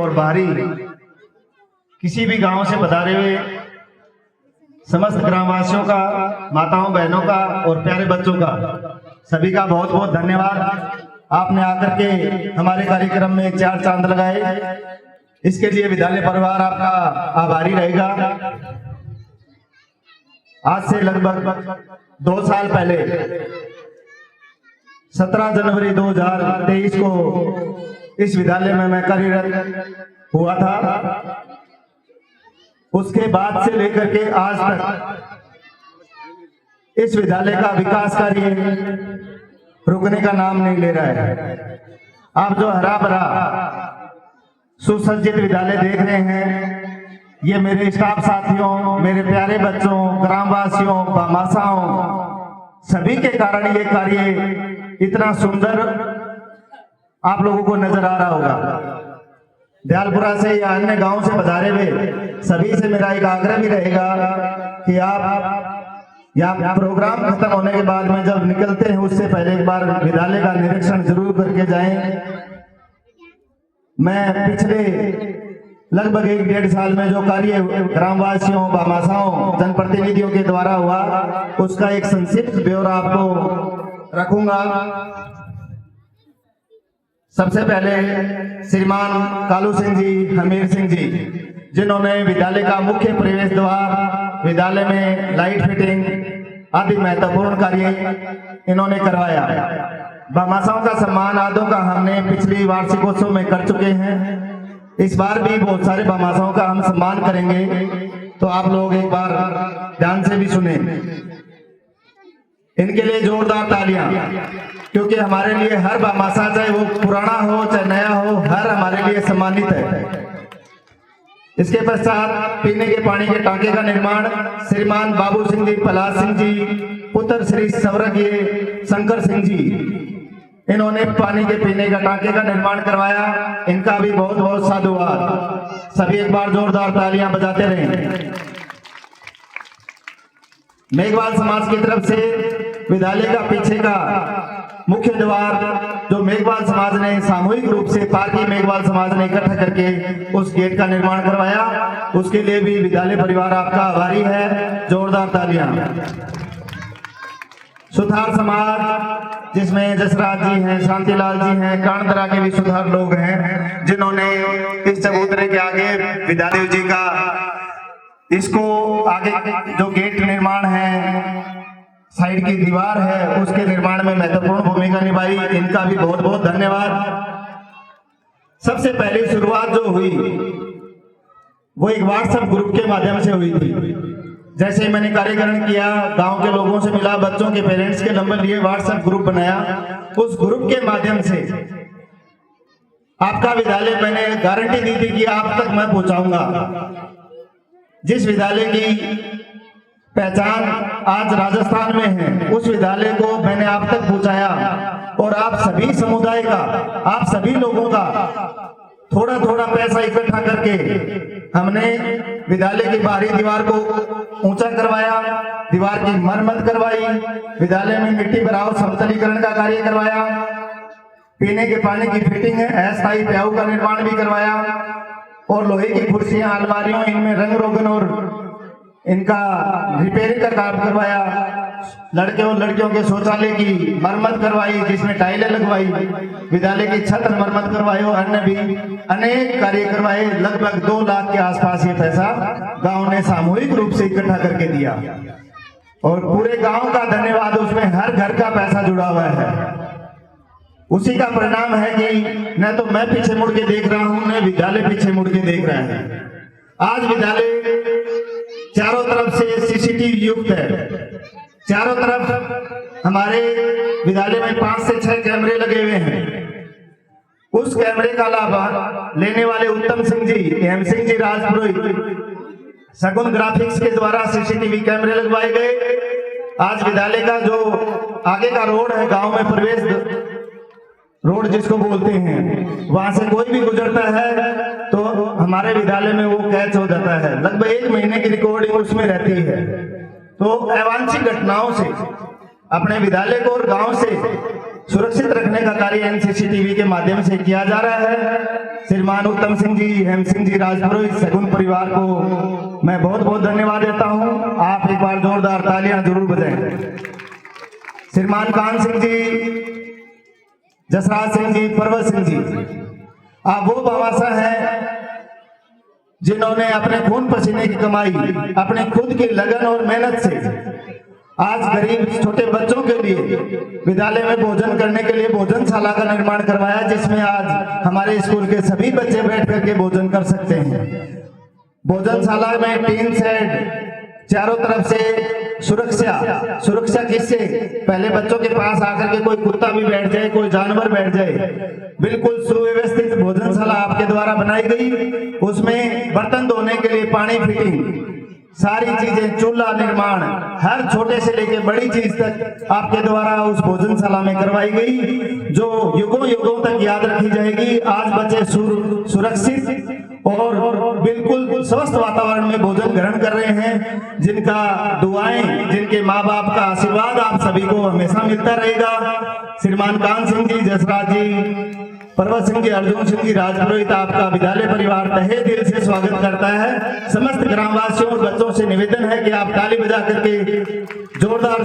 और बाहरी किसी भी गांव से पधारे हुए समस्त ग्रामवासियों का, माताओं बहनों का और प्यारे बच्चों का सभी का बहुत बहुत धन्यवाद। आपने आकर के हमारे कार्यक्रम में 4 चांद लगाए, इसके लिए विद्यालय परिवार आपका आभारी रहेगा। आज से लगभग 2 साल पहले 17 जनवरी 2023 को इस विद्यालय में मैं कार्यरत हुआ था। उसके बाद से लेकर के आज तक इस विद्यालय का विकास कार्य रुकने का नाम नहीं ले रहा है। आप जो हरा भरा सुसज्जित विद्यालय देख रहे हैं, ये मेरे स्टाफ साथियों, मेरे प्यारे बच्चों, ग्रामवासियों, भामाशाओं सभी के कारण ये कार्य इतना सुंदर आप लोगों को नजर आ रहा होगा। दयालपुरा से या अन्य गांव से पधारे हुए सभी से मेरा एक आग्रह भी रहेगा कि आप यहाँ प्रोग्राम खत्म होने के बाद में जब निकलते हैं उससे पहले एक बार विद्यालय का निरीक्षण जरूर करके जाएं। मैं पिछले लगभग 1-1.5 साल में जो कार्य ग्रामवासियों, भामाशाओं, जनप्रतिनिधियों के द्वारा हुआ उसका एक संक्षिप्त ब्यौरा आपको रखूंगा। सबसे पहले श्रीमान कालू सिंह जी, हमीर सिंह जी, जिन्होंने विद्यालय का मुख्य प्रवेश द्वार, विद्यालय में लाइट फिटिंग आदि महत्वपूर्ण कार्य इन्होंने करवाया। भामाशाओं का सम्मान आदों का हमने पिछली वार्षिकोत्सव में कर चुके हैं। इस बार भी बहुत सारे भामाशाओं का हम सम्मान करेंगे, तो आप लोग एक बार ध्यान से भी सुने। इनके लिए जोरदार तालियां, क्योंकि हमारे लिए हर भामाशा, चाहे वो पुराना हो चाहे नया हो, हर हमारे लिए सम्मानित है। इसके पश्चात पीने के पानी के टांके का निर्माण श्रीमान बाबू सिंह जी, पलाश सिंह जी, पुत्र श्री स्वर्गीय शंकर सिंह जी, इन्होंने पानी के पीने का टांके का निर्माण करवाया। इनका भी बहुत बहुत साधुवाद। सभी एक बार जोरदार तालियां बजाते रहें। मेघवाल समाज की तरफ से विद्यालय का पीछे का मुख्य द्वार जो मेघवाल समाज ने सामूहिक रूप से, पार्टी मेघवाल समाज ने इकट्ठा करके उस गेट का निर्माण करवाया, उसके लिए भी विद्यालय परिवार आपका आभारी है। जोरदार तालियां। सुथार समाज जिसमें जसराज जी हैं, शांतिलाल जी हैं, कांडदरा के भी सुथार लोग हैं, जिन्होंने इस चबूतरे के आगे विद्यादेव जी का, इसको आगे जो गेट निर्माण है, साइड की दीवार है, उसके निर्माण में महत्वपूर्ण भूमिका निभाई। इनका भी बहुत बहुत धन्यवाद। सबसे पहली शुरुआत जो हुई वो एक व्हाट्सएप ग्रुप के माध्यम से हुई थी। जैसे मैंने कार्यकरण किया, गांव के लोगों से मिला, बच्चों के पेरेंट्स के नंबर लिए व्हाट्सएप ग्रुप बनाया। उस ग्रुप के माध्यम से आपका विद्यालय, मैंने गारंटी दी थी कि आप तक मैं पहुंचाऊंगा। जिस विद्यालय की पहचान आज राजस्थान में है, उस विद्यालय को मैंने आप तक पहुंचाया और आप सभी समुदाय का, आप सभी लोगों का थोड़ा थोड़ा पैसा इकट्ठा करके हमने विद्यालय की बाहरी दीवार को ऊंचा करवाया, दीवार की मरम्मत करवाई, विद्यालय में मिट्टी भराव समतलीकरण का कार्य करवाया, पीने के पानी की फिटिंग है, अस्थायी प्याऊ का निर्माण भी करवाया और लोहे की कुर्सियां, अलमारियों, इनमें रंग रोगन और इनका रिपेयरिंग का काम करवाया। लड़के और लड़कियों के शौचालय की मरम्मत करवाई, जिसमें टाइलें लगवाई, विद्यालय की छत मरम्मत करवाई और अन्य भी अनेक कार्य करवाए। लगभग 2 लाख के आसपास ये पैसा गांव ने सामूहिक रूप से इकट्ठा करके दिया और पूरे गांव का धन्यवाद। उसमें हर घर का पैसा जुड़ा हुआ है। उसी का परिणाम है कि न तो मैं पीछे मुड़ के देख रहा हूं, न विद्यालय पीछे मुड़ के देख रहा है। आज विद्यालय चारों तरफ से सीसीटीवी युक्त है। चारों तरफ हमारे विद्यालय में 5 से 6 कैमरे लगे हुए हैं। उस कैमरे का लाभ लेने वाले उत्तम सिंह जी, हेम सिंह जी राजपुरोहित, सगुन ग्राफिक्स के द्वारा सीसीटीवी कैमरे लगवाए गए। आज विद्यालय का जो आगे का रोड है, गांव में प्रवेश रोड जिसको बोलते हैं, वहां से कोई भी गुजरता है तो हमारे विद्यालय में वो कैच हो जाता है। लगभग 1 महीने की रिकॉर्डिंग उसमें रहती है। तो अवांछित घटनाओं से अपने विद्यालय को और गांव से सुरक्षित रखने का कार्य एनसीसीटीवी के माध्यम से किया जा रहा है। श्रीमान उत्तम सिंह जी, हेम सिंह जी, राजपुरोहित, सगुन परिवार को मैं बहुत बहुत धन्यवाद देता हूं। आप एक बार जोरदार तालियां जरूर बजाएं। श्रीमान कान सिंह जी, जसराज सिंह जी, पर्वत सिंह जी, आप वो बावासा हैं जिन्होंने अपने खून पसीने की कमाई, अपने खुद की लगन और मेहनत से आज गरीब छोटे बच्चों के लिए विद्यालय में भोजन करने के लिए भोजनशाला का निर्माण करवाया, जिसमें आज हमारे स्कूल के सभी बच्चे बैठ करके भोजन कर सकते हैं। भोजनशाला में टीन शेड, चारों तरफ से सुरक्षा किससे? पहले बच्चों के पास आकर के कोई कुत्ता भी बैठ जाए, कोई जानवर बैठ जाए, बिल्कुल सुव्यवस्थित भोजनशाला आपके द्वारा बनाई गई। उसमें बर्तन धोने के लिए पानी फिटिंग, सारी चीजें, चूल्हा निर्माण, हर छोटे से लेके बड़ी चीज तक आपके द्वारा उस भोजनशाला में करवाई गई, जो युगों युगों तक याद रखी जाएगी। आज बच्चे सुरक्षित और बिल्कुल स्वस्थ वातावरण में भोजन ग्रहण कर रहे हैं, जिनका दुआएं, जिनके माँ बाप का आशीर्वाद आप सभी को हमेशा मिलता रहेगा। श्रीमान कान सिंह जी, जसराज जी, पर्वत सिंह जी, अर्जुन सिंह जी, राजपुरोहित, आपका विद्यालय परिवार तहे दिल से स्वागत करता है। समस्त ग्रामवासियों और बच्चों से निवेदन है कि आप ताली बजा करके जोरदार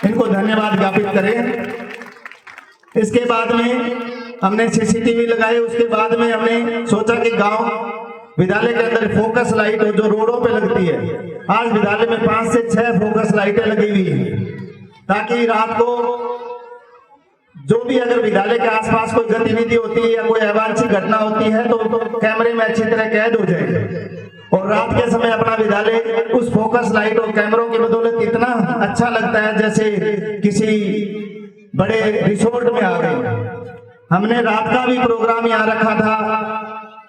इनको धन्यवाद ज्ञापित करें। इसके बाद में हमने सीसीटीवी लगाए। उसके बाद में हमने सोचा कि गांव विद्यालय के अंदर फोकस लाइट हो जो रोडों पे लगती है। आज विद्यालय में 5 से 6 फोकस लाइटें लगी हुई हैं, ताकि रात को जो भी अगर विद्यालय के आसपास कोई गतिविधि होती है या कोई अवांछित घटना होती है तो कैमरे में अच्छी तरह कैद हो जाए। और रात के समय अपना विद्यालय उस फोकस लाइट और कैमरों की बदौलत इतना अच्छा लगता है जैसे किसी बड़े रिसोर्ट में आ गए। हमने रात का भी प्रोग्राम यहाँ रखा था,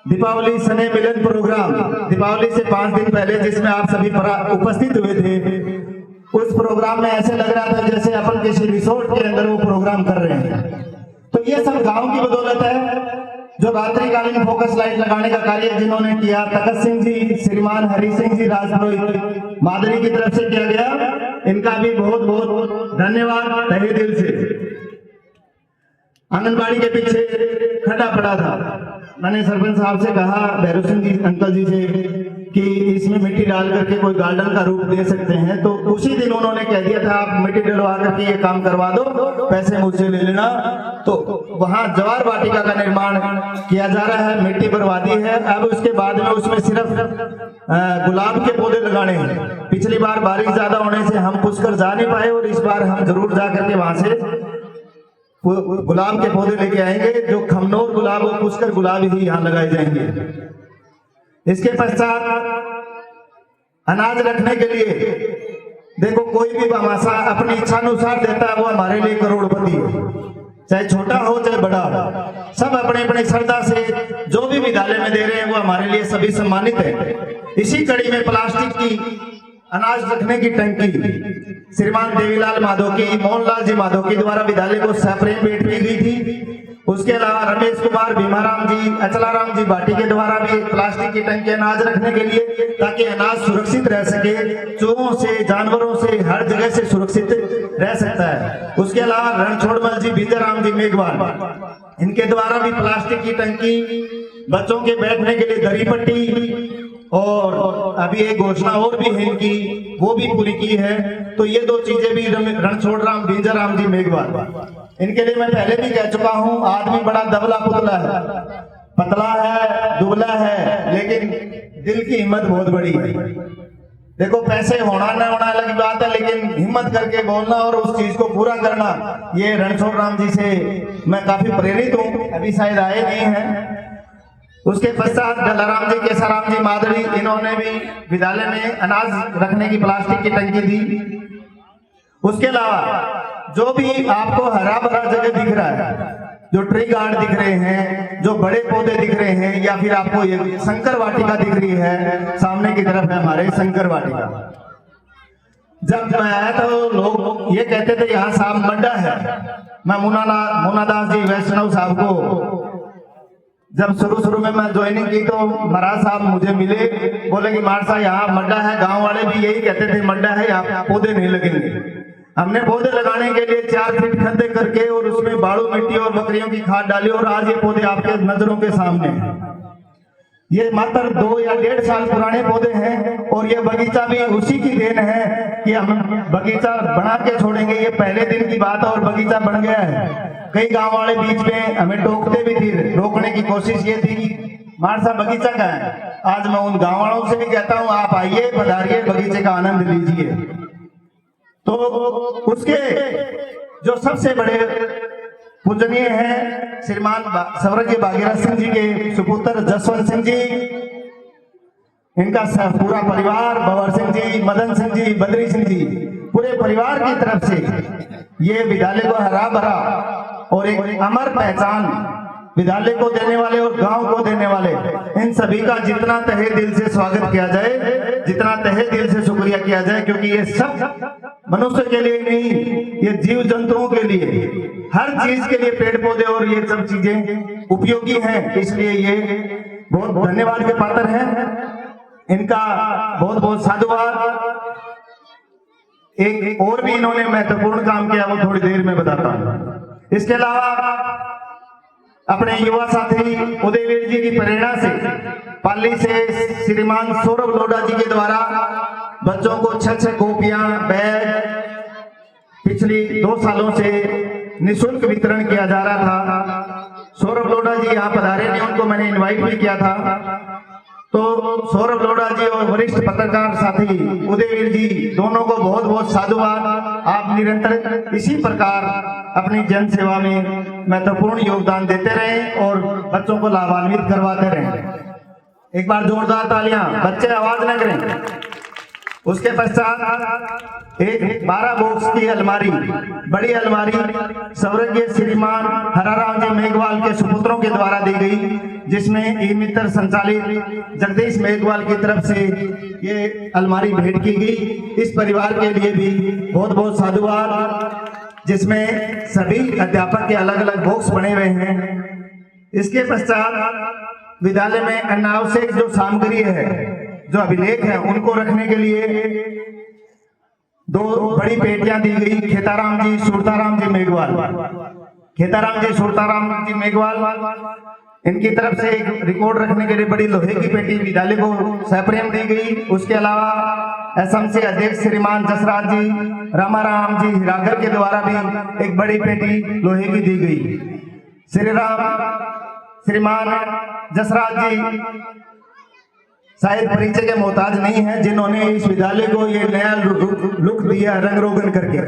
दीपावली स्नेह मिलन प्रोग्राम, दीपावली से 5 दिन पहले, जिसमें आप सभी उपस्थित हुए थे। उस प्रोग्राम में ऐसे लग रहा था जैसे अपन किसी रिसोर्ट के अंदर वो प्रोग्राम कर रहे हैं। तो ये सब गांव की बदौलत है। जो रात्रिकालीन फोकस लाइट लगाने का कार्य जिन्होंने किया, तखत सिंह जी, श्रीमान हरि सिंह जी, राजपुरोहित, मादरी की तरफ से किया गया, इनका भी बहुत बहुत धन्यवाद तहे दिल से। आंगनबाड़ी के पीछे खड्डा पड़ा था, मैंने सरपंच साहब से कहा, भैरव सिंह जी अंकल जी से, कि इसमें मिट्टी डाल करके कोई गार्डन का रूप दे सकते हैं। तो उसी दिन उन्होंने कह दिया था आप मिट्टी डलवा करके ये काम करवा दो, पैसे मुझसे ले लेना। तो वहाँ जवार वाटिका का निर्माण किया जा रहा है, मिट्टी बर्बादी है। अब उसके बाद में उसमें सिर्फ गुलाब के पौधे लगाने हैं। पिछली बार बारिश ज्यादा होने से हम पुष्कर जा नहीं पाए, और इस बार हम जरूर जा करके वहां से गुलाब के पौधे लेके आएंगे। जो खमनोर गुलाब और पुष्कर गुलाब ही यहाँ लगाए जाएंगे। इसके पश्चात अनाज रखने के लिए देखो, कोई भी बामासा अपनी इच्छा अनुसार देता है, वो हमारे लिए करोड़पति है, चाहे छोटा हो चाहे बड़ा हो। सब अपने अपने श्रद्धा से जो भी विद्यालय में दे रहे हैं वो हमारे लिए सभी सम्मानित है। इसी कड़ी में प्लास्टिक की अनाज रखने की टंकी श्रीमान देवीलाल माधव की, मोहनलाल जी माधव के द्वारा विद्यालय को सेपरेट भेंट की गई थी। उसके अलावा रमेश कुमार, भीमाराम जी, अचलाराम जी भाटी के द्वारा भी प्लास्टिक की टंकी अनाज रखने के लिए, ताकि अनाज सुरक्षित रह सके, चूहों से, जानवरों से, हर जगह से सुरक्षित रह सकता है। उसके अलावा रणछोड़मल जी, विजयराम जी, मेघवाल, इनके द्वारा भी प्लास्टिक की टंकी, बच्चों के बैठने के लिए दरी पट्टी, और अभी एक घोषणा और भी है इनकी, वो भी पूरी की है। तो ये 2 चीजें भी रणछोड़राम, विजयराम जी, मेघवाल, इनके लिए मैं पहले भी कह चुका हूं। आदमी बड़ा दबला पुतला है, पतला है, दुबला है, लेकिन दिल की हिम्मत बहुत बड़ी है। देखो, पैसे होना न होना अलग बात है, लेकिन हिम्मत करके बोलना और उस चीज को पूरा करना, ये रणछोड़राम जी से मैं काफी प्रेरित हूँ। अभी शायद आए नहीं हैं। उसके पश्चात जलाराम जी, केसाराम जी, मादरी, इन्होंने भी विद्यालय में अनाज रखने की प्लास्टिक की टंकी दी। उसके अलावा जो भी आपको हरा भरा जगह दिख रहा है, जो ट्री गार्ड दिख रहे हैं, जो बड़े पौधे दिख रहे हैं, या फिर आपको ये शंकर वाटिका दिख रही है, सामने की तरफ है हमारे शंकर वाटिका। जब मैं आया तो लोग ये कहते थे यहाँ साहब मड्डा है। मैं मुनादास जी वैष्णव साहब को जब शुरू में मैं ज्वाइनिंग की तो महाराज साहब मुझे मिले, बोले कि महाराज साहब यहाँ मड्डा है। गांव वाले भी यही कहते थे मड्डा है, यहाँ पौधे नहीं लगेंगे। हमने पौधे लगाने के लिए 4 फीट खड्डे करके और उसमें बालू मिट्टी और बकरियों की खाद डाली और आज ये पौधे आपके नजरों के सामने हैं। ये मात्र 2 या 1.5 साल पुराने पौधे हैं और ये बगीचा भी उसी की देन है कि हम बगीचा बना के छोड़ेंगे। ये पहले दिन की बात है और बगीचा बन गया है। कई गांव वाले बीच में हमें टोकते भी थे, रोकने की कोशिश ये थी कि मार साहब बगीचा कहाँ है। आज मैं उन गांव वालों से भी कहता हूँ, आप आइए, पधारिए, बगीचे का आनंद लीजिए। तो उसके जो सबसे बड़े पूजनीय हैं श्रीमान स्वर्गीय भागीरथ सिंह जी के सुपुत्र जसवंत सिंह जी, इनका पूरा परिवार, भंवर सिंह जी, मदन सिंह जी, बद्री सिंह जी, पूरे परिवार की तरफ से ये विद्यालय को हरा भरा और एक अमर पहचान विद्यालय को देने वाले और गांव को देने वाले, इन सभी का जितना तहे दिल से स्वागत किया जाए, जितना तहे दिल से शुक्रिया किया जाए, क्योंकि ये सब मनुष्य के लिए नहीं, ये जीव जंतुओं के लिए, हर चीज के लिए पेड़ पौधे और ये सब चीजें उपयोगी हैं, इसलिए ये बहुत धन्यवाद के पात्र हैं। इनका बहुत बहुत साधुवाद। एक और भी इन्होंने महत्वपूर्ण काम किया, वो थोड़ी देर में बताता हूं। इसके अलावा अपने युवा साथी उदयवीर जी की प्रेरणा से पाली से श्रीमान सौरभ लोढ़ा जी के द्वारा बच्चों को 6 कॉपियां, बैग पिछली 2 सालों से निःशुल्क वितरण किया जा रहा था। सौरभ लोढ़ा जी यहाँ पधारे नहीं, उनको मैंने इनवाइट भी किया था। तो सौरभ लोढ़ा जी और वरिष्ठ पत्रकार साथी उदयवीर जी दोनों को बहुत बहुत साधुवाद। आप निरंतर इसी प्रकार अपनी जन सेवा में महत्वपूर्ण योगदान देते रहें और बच्चों को लाभान्वित करवाते रहें। एक बार जोरदार तालियां, बच्चे आवाज न करें। उसके पश्चात एक 12 बॉक्स की अलमारी, बड़ी अलमारी स्वर्गीय श्रीमान हराराम जी मेघवाल के सुपुत्रों के द्वारा दी गई, जिसमें ई मित्र संचालित जगदीश मेघवाल की तरफ से ये अलमारी भेंट की गई। इस परिवार के लिए भी बहुत बहुत साधुवाद, जिसमें सभी अध्यापक के अलग अलग बॉक्स बने हुए हैं। इसके पश्चात विद्यालय में अनावश्यक जो सामग्री है, जो अभिलेख है, उनको रखने के लिए 2 बड़ी पेटियां दी गई। खेताराम जी सुरताराम जी मेघवाल, खेताराम जी सुरताराम जी मेघवाल, इनकी तरफ से एक रिकॉर्ड रखने के लिए बड़ी लोहे की पेटी विद्यालय को सप्रेम दी गई। उसके अलावा एसएमसी अध्यक्ष श्रीमान जसराज जी, रामाराम जी हिरागर के द्वारा भी एक बड़ी पेटी लोहे की दी गई। श्रीमान जसराज जी शायद परिचय के मोहताज नहीं है, जिन्होंने इस विद्यालय को ये नया लुक दिया रंग रोगन करके।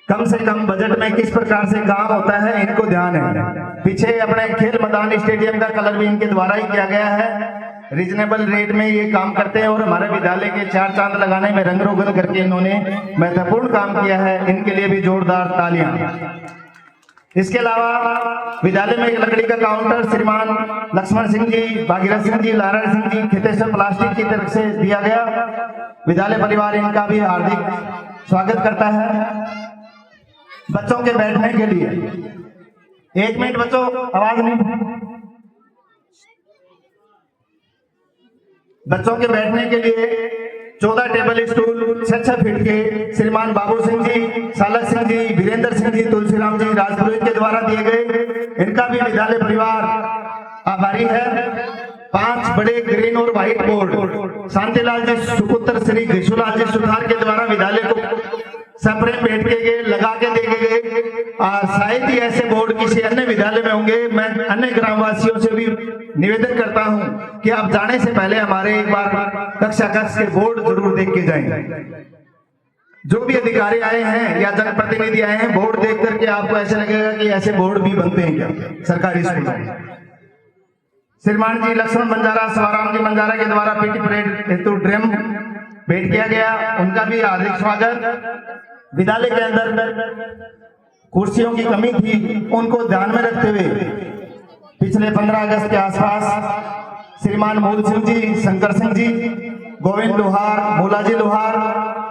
कम से कम बजट में किस प्रकार से काम होता है, इनको ध्यान है। पीछे अपने खेल मैदान स्टेडियम का कलर भी इनके द्वारा ही किया गया है। रीजनेबल रेट में ये काम करते हैं और हमारे विद्यालय के 4 चांद लगाने में रंग रोगन करके इन्होंने महत्वपूर्ण काम किया है। इनके लिए भी जोरदार तालियां। इसके अलावा विद्यालय में एक लकड़ी का काउंटर श्रीमान लक्ष्मण सिंह जी, भागीरथ सिंह जी, नारायण सिंह जी, खेतेश्वर प्लास्टिक की तरफ से दिया गया। विद्यालय परिवार इनका भी हार्दिक स्वागत करता है। बच्चों के बैठने के लिए 1 मिनट बच्चों, आवाज नहीं। बच्चों के बैठने के लिए 14 टेबल स्टूल 6 फीट के श्रीमान बाबू सिंह जी, सालक सिंह जी, वीरेंद्र सिंह जी, तुलसीराम जी राजपुरोहित के द्वारा दिए गए। इनका भी विद्यालय परिवार आभारी है। 5 बड़े ग्रीन और व्हाइट बोर्ड शांतिलाल जी सुपुत्र श्री घिशुलाल जी सुधार के द्वारा विद्यालय को सप्रेम भेंट के गए, लगा के देखे गए। शायद ही ऐसे बोर्ड किसी अन्य विद्यालय में होंगे। मैं अन्य ग्रामवासियों से भी निवेदन करता हूं कि आप जाने से पहले हमारे एक बार कक्षा कक्ष के बोर्ड जरूर देख के जाएं। जो भी अधिकारी आए हैं या जनप्रतिनिधि आए हैं, बोर्ड देख करके आपको ऐसा लगेगा कि ऐसे बोर्ड भी बनते हैं क्या सरकारी स्कूलों में। श्रीमान जी लक्ष्मण बंजारा, सवाराम जी बंजारा के द्वारा पीटी परेड हेतु ड्रम भेंट किया गया, उनका भी हार्दिक स्वागत। विद्यालय के अंदर कुर्सियों की कमी थी, उनको ध्यान में रखते हुए पिछले 15 अगस्त के आसपास श्रीमान मूल सिंह जी, शंकर सिंह जी, गोविंद लोहार, भोलाजी लोहार,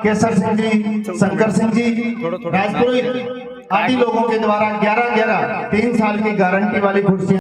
केसर सिंह जी, शंकर सिंह जी, राजपुरोहित आदि लोगों के द्वारा 11-11 3 साल की गारंटी वाली कुर्सियां